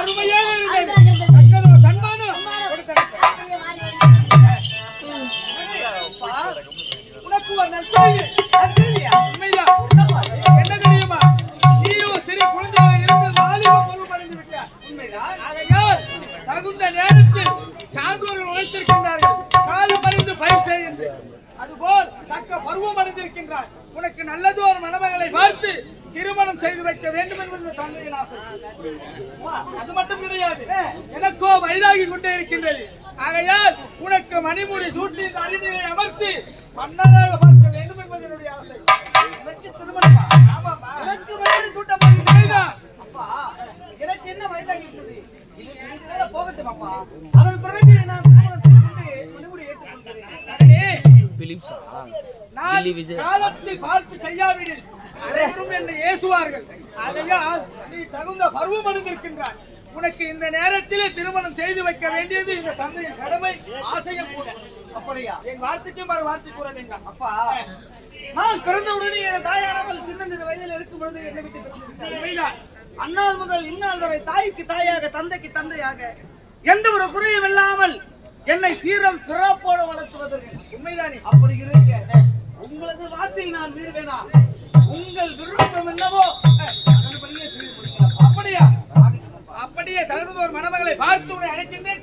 அருமையாக இருக்கிறது. சன்மானம் உனக்கு ஒரு நற்செய்தி. உண்மைதான். என்ன தெரியுமா? நீயும் சிறு குழந்தையாக இருந்து வாலிப பருவம் அடைந்து விட்டார். உண்மைதான். ஆகையால் தகுந்த நேரத்தில் சான்றோர்கள் உழைத்திருக்கின்றார்கள். காலம் அறிந்து பயிர் செய்கின்ற அதுபோல் தக்க பருவம் அடைந்திருக்கின்றார். உனக்கு நல்லது ஒரு மணமகளை பார்த்து திருமணம் செய்து வைக்க வேண்டும் என்பது தந்தையின் ஆசை. அது மட்டும் கிடையாது, எனக்கோ வயதாகி கொண்டே இருக்கின்றது. ஆகையால் உனக்கு மணிமுடி சூட்டி அறிஞரை அமர்த்தி மன்னராக பார்க்க வேண்டும் என்பது என்னுடைய ஆசை. எனக்கு திருமணமா? ஆமாப்பா, எனக்கு மணிமுடி சூட்ட போகிறேன். அப்பா, எனக்கு என்ன வயதாகி இருக்கிறது? போகட்டும் அப்பா, அதன் பிறகு நான் திருமணம் செய்து மணிமுடி ஏற்றுக்கொள்கிறேன். காலத்தை பார்த்து செய்யாவிடில் அனைவரும் என்னை ஏசுவார்கள். ஆகையால் நீ தகுந்த பருவம் அடைந்திருக்கின்றாய். உனக்கு இந்த நேரத்திலே திருமணம் செய்து வைக்க வேண்டியது இந்த தந்தையின் கடமை, ஆசையும் கூட. அப்படியா? என் வார்த்தைக்கும் மறு வார்த்தை கூற வேண்டாம். அப்பா, நான் பிறந்தவுடனே என் தாயானவள் சின்னஞ்சிறு வயதில் இருக்கும் பொழுது என்னை விட்டு பிரிந்திருக்கிறார். அந்நாள் முதல் இந்நாள் வரை தாய்க்கு தாயாக தந்தைக்கு தந்தையாக எந்த ஒரு குறையும் இல்லாமல் என்னை சீரம் சிறப்போடு வளர்த்துவதற்கு. உண்மைதானே? அப்படி இருக்க உங்களது வார்த்தையை நான் மீறுவேனா? உங்கள் விருப்பம் என்னவோ அப்படியா? அப்படியே தகுந்த ஒரு மணமகளை பார்த்து அழைக்கின்றேன்.